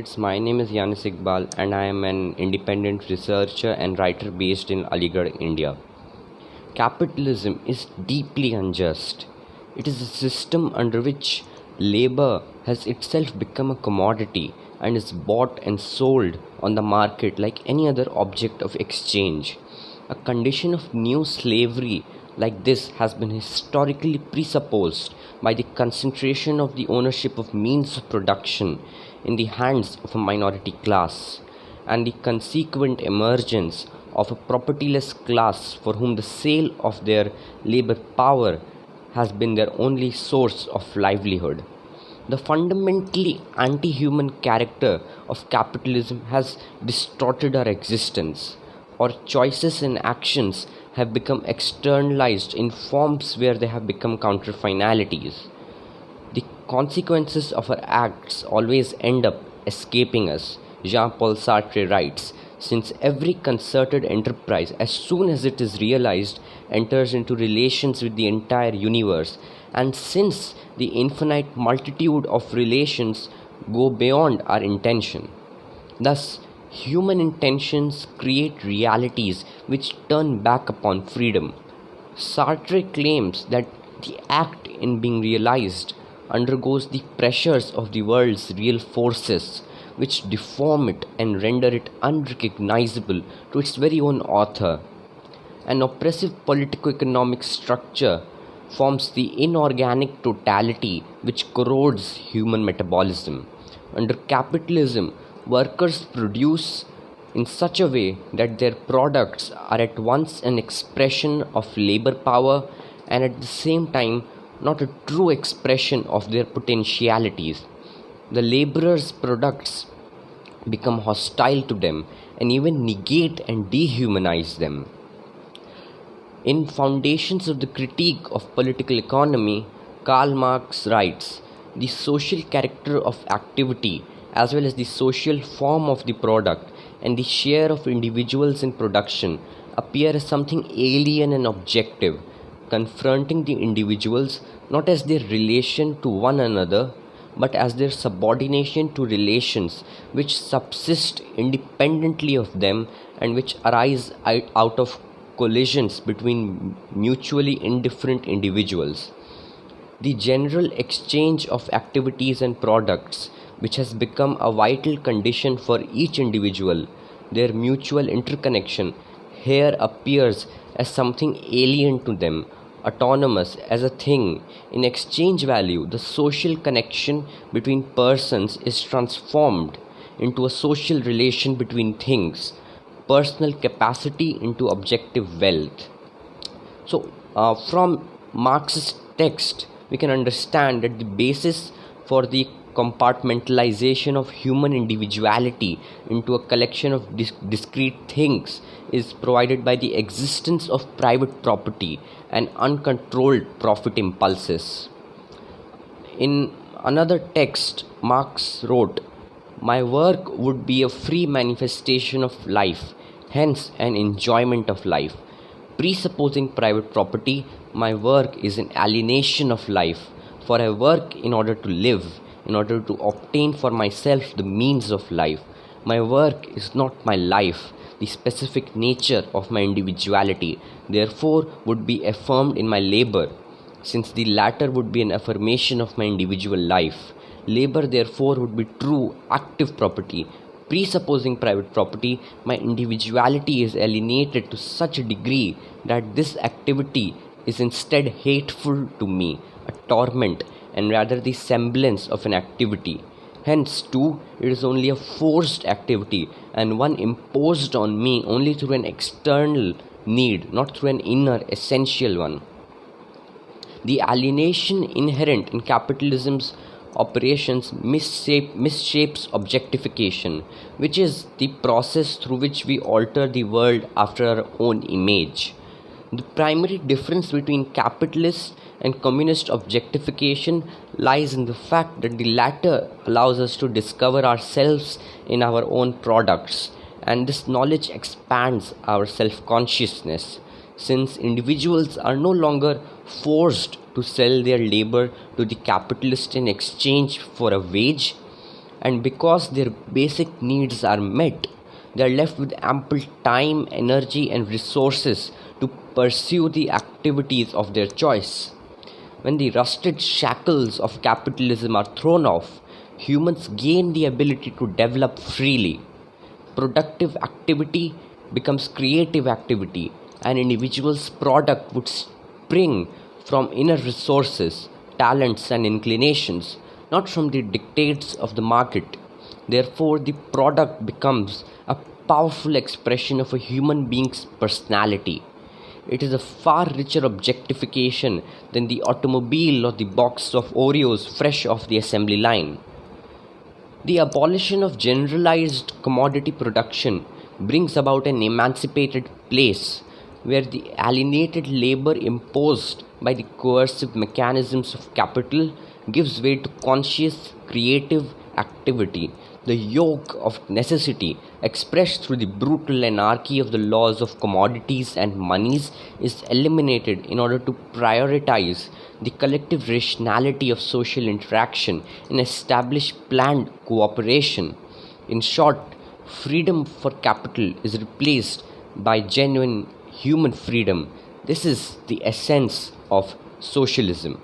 comrades. My name is Yanis Iqbal, and I am an independent researcher and writer based in Aligarh, India. Capitalism is deeply unjust. It is a system under which labor has itself become a commodity and is bought and sold on the market like any other object of exchange. A condition of new slavery like this has been historically presupposed by the concentration of the ownership of means of production in the hands of a minority class, and the consequent emergence of a propertyless class for whom the sale of their labor power has been their only source of livelihood. The fundamentally anti human character of capitalism has distorted our existence. Our choices and actions have become externalized in forms where they have become counterfinalities. The consequences of our acts always end up escaping us. Jean Paul Sartre writes, since every concerted enterprise, as soon as it is realized, enters into relations with the entire universe, and since the infinite multitude of relations go beyond our intention. Thus, human intentions create realities which turn back upon freedom. Sartre claims that the act in being realized undergoes the pressures of the world's real forces, which deform it and render it unrecognizable to its very own author. An oppressive politico-economic structure forms the inorganic totality which corrodes human metabolism. Under capitalism, workers produce in such a way that their products are at once an expression of labor power and at the same time not a true expression of their potentialities. The laborers' products become hostile to them and even negate and dehumanize them. In Foundations of the Critique of Political Economy, Karl Marx writes, the social character of activity as well as the social form of the product and the share of individuals in production appear as something alien and objective, confronting the individuals not as their relation to one another, but as their subordination to relations which subsist independently of them and which arise out of collisions between mutually indifferent individuals. The general exchange of activities and products, which has become a vital condition for each individual, their mutual interconnection, here appears as something alien to them, autonomous as a thing. In exchange value, the social connection between persons is transformed into a social relation between things, personal capacity into objective wealth. So, from Marx's text, we can understand that the basis for the compartmentalization of human individuality into a collection of discrete things is provided by the existence of private property and uncontrolled profit impulses. In another text, Marx wrote, my work would be a free manifestation of life, hence an enjoyment of life. Presupposing private property, my work is an alienation of life, for I work in order to live, in order to obtain for myself the means of life. My work is not my life, the specific nature of my individuality, therefore would be affirmed in my labor, since the latter would be an affirmation of my individual life. Labor therefore would be true active property. Presupposing private property, my individuality is alienated to such a degree that this activity is instead hateful to me, a torment, and rather the semblance of an activity. Hence, too, it is only a forced activity and one imposed on me only through an external need, not through an inner, essential one. The alienation inherent in capitalism's operations misshapes objectification, which is the process through which we alter the world after our own image. The primary difference between capitalist and communist objectification lies in the fact that the latter allows us to discover ourselves in our own products, and this knowledge expands our self-consciousness, since individuals are no longer forced to sell their labor to the capitalist in exchange for a wage. and because their basic needs are met, they are left with ample time, energy, and resources to pursue the activities of their choice. When the rusted shackles of capitalism are thrown off, humans gain the ability to develop freely. Productive activity becomes creative activity. An individual's product would spring from inner resources, talents, and inclinations, not from the dictates of the market. Therefore, the product becomes a powerful expression of a human being's personality. It is a far richer objectification than the automobile or the box of Oreos fresh off the assembly line. The abolition of generalized commodity production brings about an emancipated place where the alienated labor imposed by the coercive mechanisms of capital gives way to conscious creative activity. The yoke of necessity, expressed through the brutal anarchy of the laws of commodities and monies, is eliminated in order to prioritize the collective rationality of social interaction and establish planned cooperation. In short, freedom for capital is replaced by genuine human freedom. This is the essence of socialism.